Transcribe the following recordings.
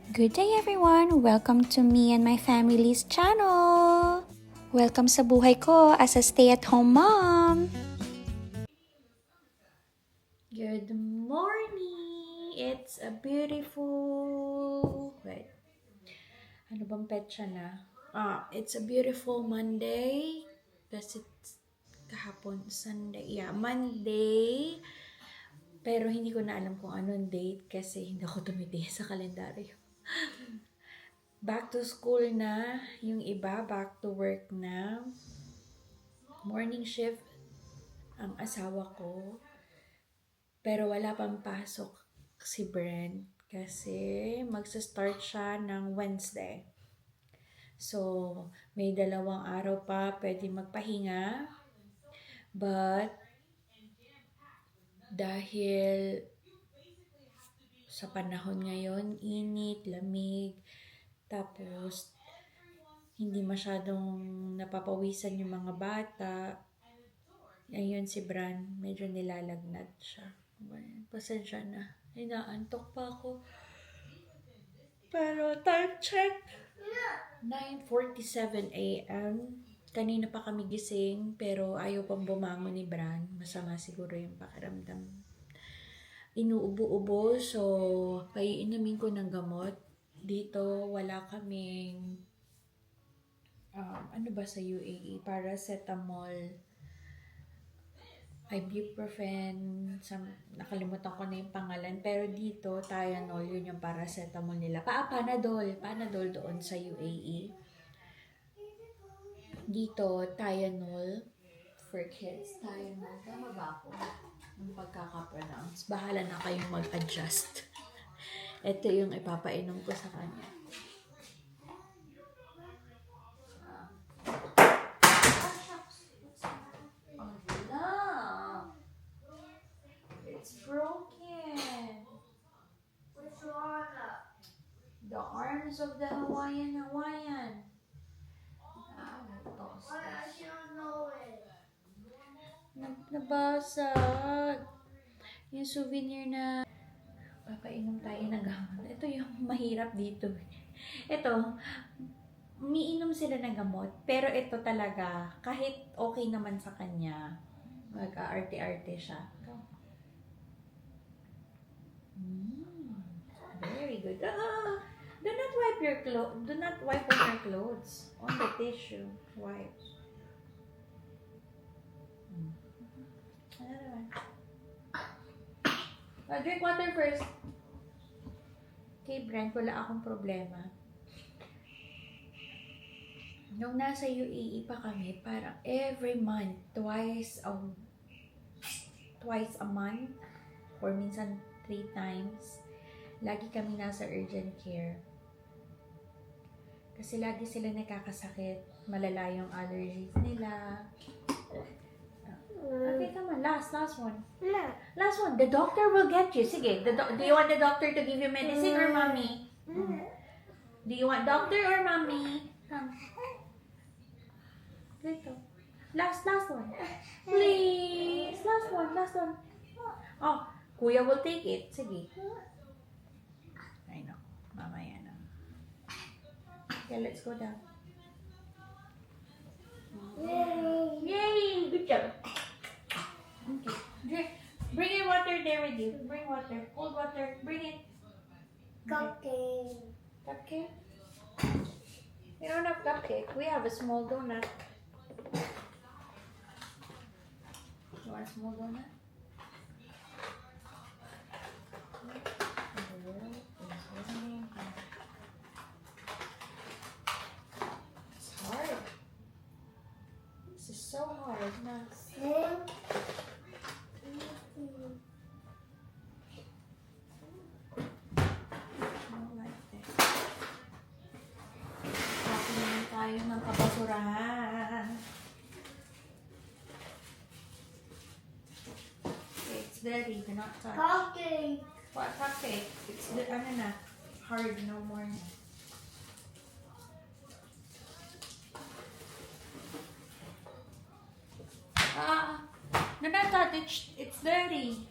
Good day everyone! Welcome to me and my family's channel! Welcome sa buhay ko as a stay-at-home mom! Good morning! It's a beautiful... Wait. Ano bang petsa na? It's a beautiful Monday. Kasi it's kahapon, Sunday. Yeah, Monday. Pero hindi ko na alam kung anong date kasi hindi ako tumitingin sa kalendaryo. Back to school na, yung iba back to work na. Morning shift ang asawa ko. Pero wala pang pasok si Brent kasi magsa-start siya ng Wednesday. So, may 2 araw pa pwede magpahinga. But, dahil sa panahon ngayon, init, lamig, tapos hindi masyadong napapawisan yung mga bata. Ayun si Bran, medyo nilalagnat siya. Pasensya na. Inaantok pa ako. Pero time check. 9:47 a.m. Kanina pa kami gising pero ayaw pang bumangon ni Bran. Masama siguro yung pakiramdam. Inuubo-ubo so paiinumin ko ng gamot. Dito wala kaming ano ba sa UAE? Paracetamol, ibuprofen, nakalimutan ko na yung pangalan. Pero dito, Tylenol, yun yung paracetamol nila. Panadol doon sa UAE. Dito, Tylenol for kids. Tylenol, tama ba ako? Yung pagkakapronounce. Bahala na kayong mag-adjust. Ito yung ipapainom ko sa kanya. It's broken. Which one? The arms of the Hawaiian. Why I don't know it. Nabasag. Yung souvenir na papainom tayo ng gamot. Ito yung mahirap dito. Ito, umiinom sila ng gamot. Pero ito talaga, kahit okay naman sa kanya, mag-aarte-arte siya. Very good. Do not wipe your clothes. Do not wipe on your clothes. On the tissue. Wipe. Drink water first. Okay, Brent, wala akong problema. Nung nasa UAE pa kami, parang every month, twice a month, or minsan 3 times, lagi kami nasa urgent care. Kasi lagi sila nakakasakit. Malala yung allergies nila. Okay, come on. Last one. No. Last one. The doctor will get you. Sige. Do you want the doctor to give you medicine or mommy? Do you want doctor or mommy? Come. Dito. Last one. Please. Last one. Oh, kuya will take it. Sige. I know. Mamaya na. Okay, let's go down. Yay! Good job. Okay. Bring your water there with you. Bring water. Cold water. Bring it. Cupcake. Cupcake? We don't have cupcake. We have a small donut. You want a small donut? It's hard. This is so hard. Max. Tayo ng kabasurahan. Okay, it's dirty. Do not touch. Cupcake. What cupcake? It's the, ano na, hard, no more na. Do not touch. It's dirty.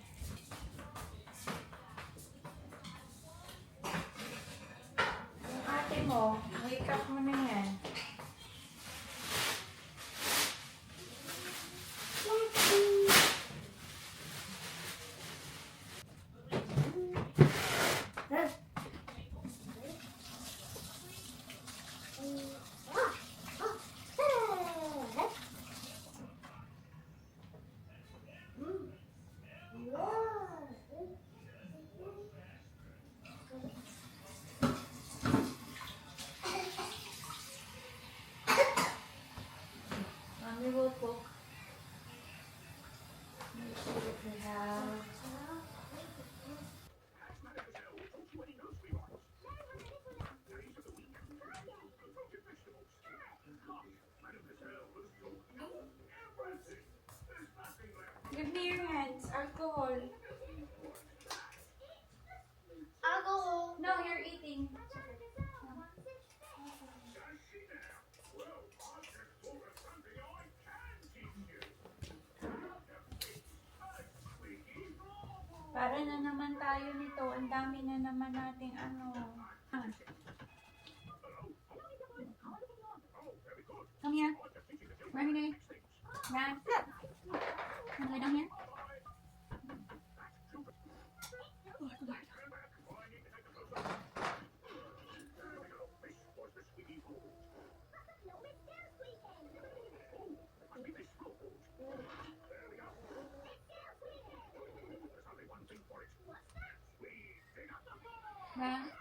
Alcohol. Alcohol. No, you're eating. Para na naman tayo nito. Ang dami na naman nating ano. Ah. Come here. Remy. Ran. Wanna lay down here? Oh, Lord. Ran.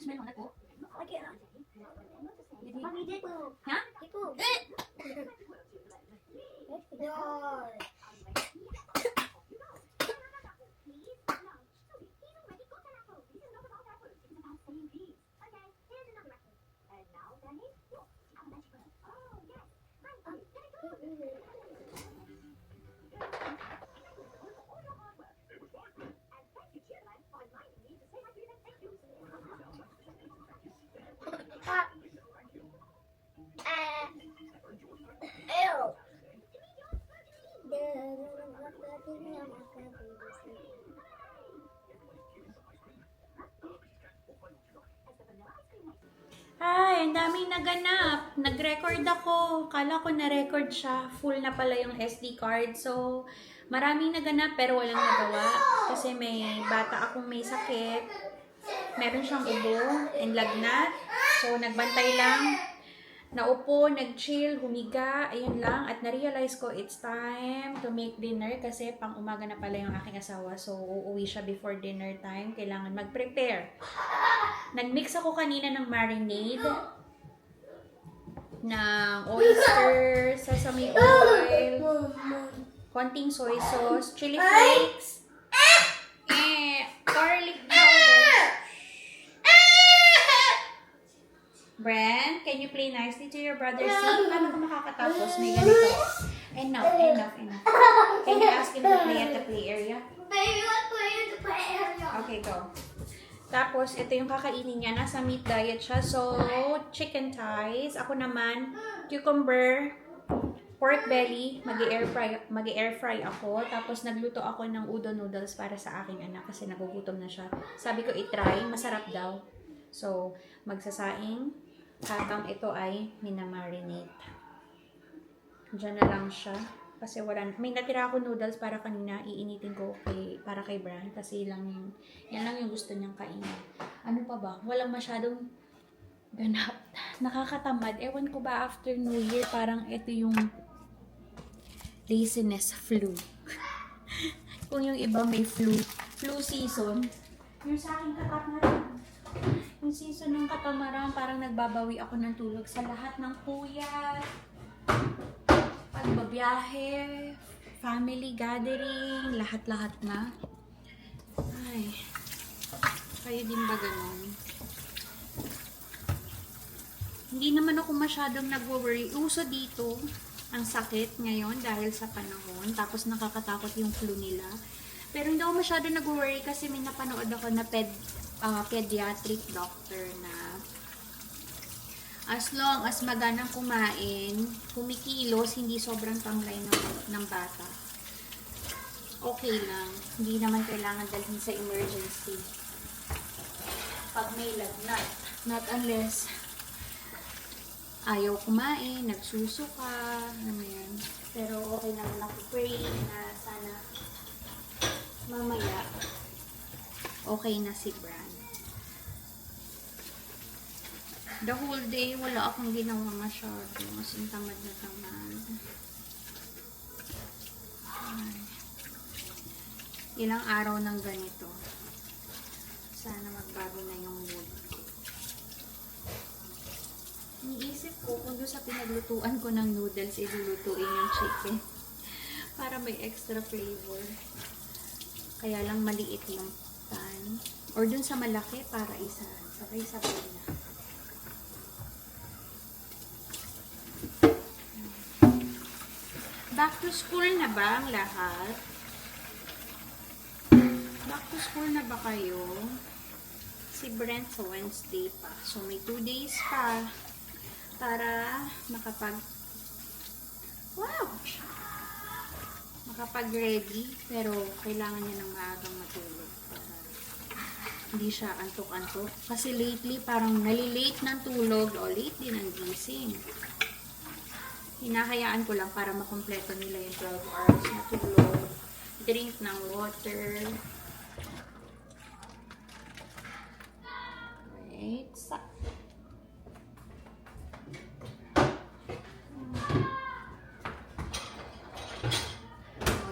Smell mo na po. Mami, dito. Ha? Dito. Eh! Yay. Ew. Ay, ang daming naganap. Nag-record ako. Kala ko na-record siya. Full na pala yung SD card. So, maraming naganap pero walang nagawa. Kasi may bata akong may sakit. Meron siyang ubo and lagnat. So, nagbantay lang. Naupo, nag-chill, humiga, ayun lang. At na-realize ko, it's time to make dinner kasi pang umaga na pala yung aking asawa. So, uuwi siya before dinner time. Kailangan mag-prepare. Nag-mix ako kanina ng marinade ng oyster, sesame oil, konting soy sauce, chili flakes, garlic powder. Bren, can you play nicely to your brother? See, paano ka makakatapos? May ganito. Enough. Can you ask him to play at the play area? Baby, let's play in the play area. Okay, go. Tapos, ito yung kakainin niya. Nasa meat diet siya. So, chicken thighs. Ako naman, cucumber, pork belly. Mag-air fry ako. Tapos, nagluto ako ng udon noodles para sa aking anak kasi nagugutom na siya. Sabi ko, i-try. Masarap daw. So, magsasaing. Habang ito ay minamarinate. Diyan na lang siya. Kasi may natira ako noodles para kanina, iinitin ko para kay Bran. Kasi yan lang yung gusto niyang kainin. Ano pa ba? Walang masyadong ganap. Nakakatamad. Ewan ko ba after New Year, parang ito yung laziness flu. Kung yung iba may flu season. Yung sa akin katamaran. Yung season ng katamaran, parang nagbabawi ako ng tulog sa lahat ng puyat. Pagbabiyahe, family gathering, lahat-lahat na. Ay, kayo din ba ganun? Hindi naman ako masyadong nag-worry. Uso dito ang sakit ngayon dahil sa panahon. Tapos nakakatakot yung flu nila. Pero hindi ako masyadong nag-worry kasi may napanood ako na pediatric doctor na as long as maganang kumain, kumikilos, hindi sobrang tamlay ng bata, okay lang. Hindi naman kailangan dalhin sa emergency pag may lagnat. Not unless ayaw kumain, nagsusuka, ano yan. Pero okay naman ako pray na sana mamaya okay na si Bran. The whole day, wala akong ginawa masyado. Mas tamad na tamad. Ay. Ilang araw ng ganito. Sana magbago na yung mood ko. Iniisip ko kung doon sa pinaglutuan ko ng noodles, ilulutuin yung chicken. Para may extra flavor. Kaya lang maliit yung pan. Or dun sa malaki para isa. Sabay-sabay na. Back to school na ba ang lahat? Back to school na ba kayo? Si Brent sa Wednesday pa. So, may 2 days pa para makapag-ready. Pero, kailangan niya ng maagang matulog para hindi siya antok-antok. Kasi lately, parang nalilate ng tulog o late din ang gising. Hinahayaan ko lang para makumpleto nila yung 12 hours na tulog. Drink ng water. Wait. So,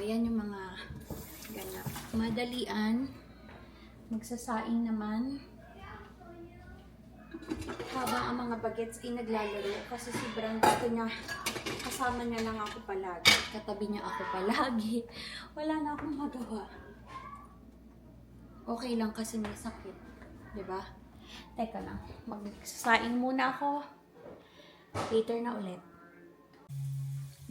yan yung mga ganap. Madalian. Magsasaing naman. Habang ang mga bagets ay naglalaro. Kasi si Bran gusto niya, kasama niya lang ako palagi. Katabi niya ako palagi. Wala na akong magawa. Okay lang kasi may sakit. Diba? Teka lang. Magsasaing muna ako. Later na ulit.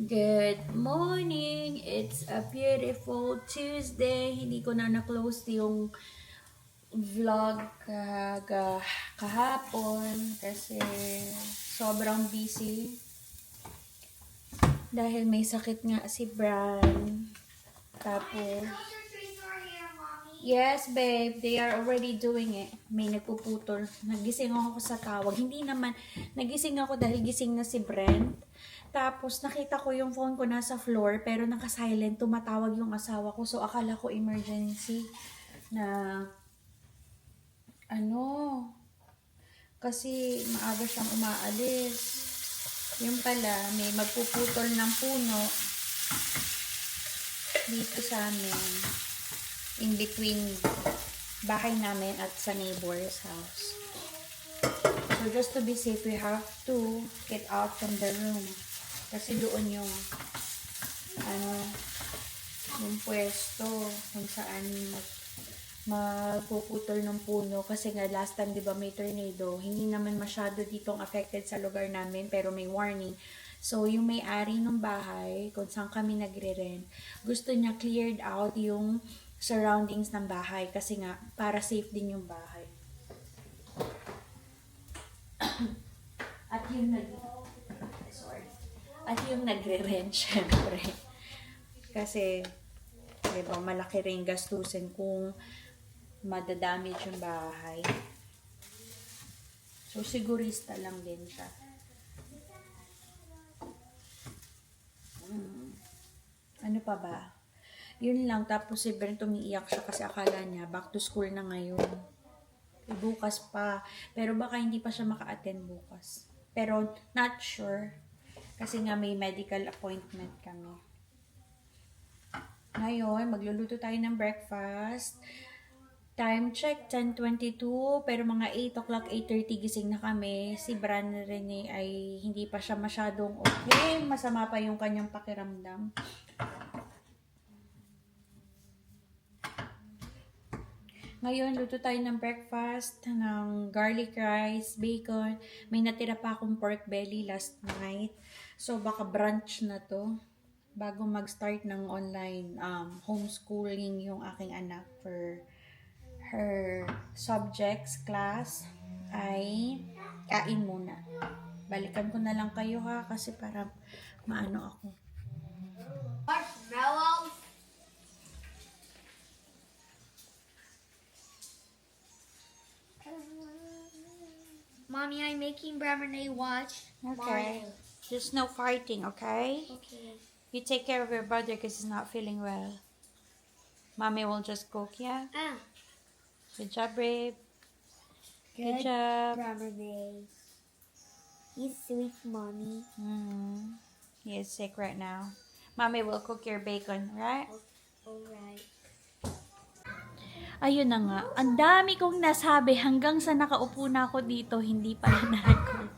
Good morning! It's a beautiful Tuesday. Hindi ko na na-close yung vlog kahapon kasi sobrang busy dahil may sakit nga si Bran. Tapos yes babe, they are already doing it. May nagpuputol. Nagising ako sa tawag. Hindi naman nagising ako dahil gising na si Brent. Tapos nakita ko yung phone ko nasa floor pero naka-silent, tumatawag yung asawa ko. So akala ko emergency na kasi maaga siyang umaalis. Yung pala, may magpuputol ng puno dito sa amin. In between bahay namin at sa neighbor's house. So just to be safe, we have to get out from the room. Kasi doon yung yung pwesto kung saan magpuputol ng puno kasi nga last time 'di ba may tornado, hindi naman masyado ditong affected sa lugar namin pero may warning. So yung may-ari ng bahay kung saan kami nagre-rent, gusto niya cleared out yung surroundings ng bahay kasi nga para safe din yung bahay. At yung sorry. At yung nagre-rent syempre. Kasi 'di ba malaki ring gastusin kung madadamage yung bahay. So, sigurista lang din siya. Ano pa ba? Yun lang. Tapos si Brent umiiyak siya kasi akala niya back to school na ngayon. Bukas pa. Pero baka hindi pa siya maka-attend bukas. Pero not sure. Kasi nga may medical appointment kami. Ngayon, magluluto tayo ng breakfast. Time check, 10:22, pero mga 8 o'clock, 8:30 gising na kami. Si Bran Rene ay hindi pa siya masyadong okay. Masama pa yung kanyang pakiramdam. Ngayon, luto tayo ng breakfast, ng garlic rice, bacon. May natira pa akong pork belly last night. So, baka brunch na to. Bago mag-start ng online homeschooling yung aking anak for her subjects class ay kain muna. Balikan ko na lang kayo ha kasi para maano ako. Marshmallows. Mommy, I'm making Brahmane watch. Okay. Just no fighting, okay? Okay. You take care of your brother because he's not feeling well. Mommy will just cook, yeah? Good job, babe. Good job. Brahmane. He's sweet, Mommy. He is sick right now. Mommy will cook your bacon, right? Alright. Ayun na nga. Ang dami kong nasabi hanggang sa nakaupo na ako dito, hindi pala na-record.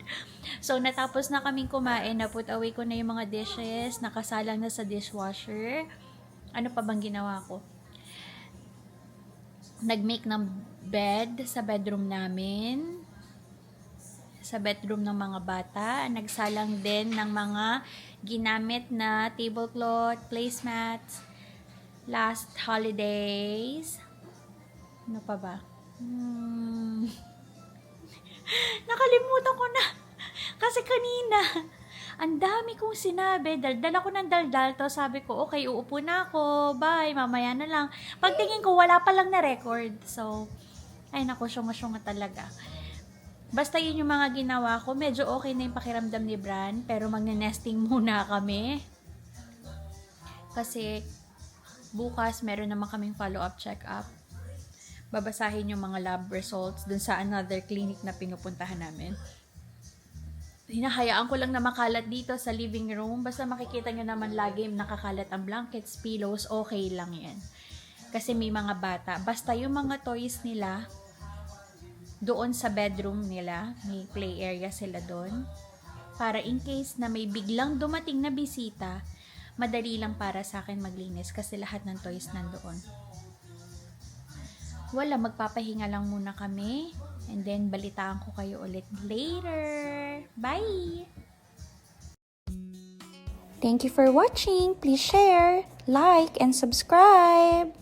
So, natapos na kaming kumain. Na-put away ko na yung mga dishes. Nakasalang na sa dishwasher. Ano pa bang ginawa ko? Nag-make ng bed sa bedroom namin. Sa bedroom ng mga bata. Nagsalang din ng mga ginamit na tablecloth, placemats, last holidays. Ano pa ba? Nakalimutan ko na. Kasi kanina, ang dami kong sinabi. Daldal ako ng daldal. To sabi ko, okay, uupo na ako. Bye, mamaya na lang. Pagtingin ko, wala pa lang na record. So, ay naku, syunga-syunga talaga. Basta yun yung mga ginawa ko. Medyo okay na yung pakiramdam ni Bran. Pero magne-nesting muna kami. Kasi, bukas meron naman kaming follow-up check-up. Babasahin yung mga lab results dun sa another clinic na pinupuntahan namin. Hinahayaan ko lang na makalat dito sa living room. Basta makikita nyo naman lagi nakakalat ang blankets, pillows, okay lang yan. Kasi may mga bata. Basta yung mga toys nila, doon sa bedroom nila, may play area sila doon. Para in case na may biglang dumating na bisita, madali lang para sa akin maglinis kasi lahat ng toys nandoon. Wala, magpapahinga lang muna kami. And then, balitaan ko kayo ulit later. Bye! Thank you for watching. Please share, like, and subscribe.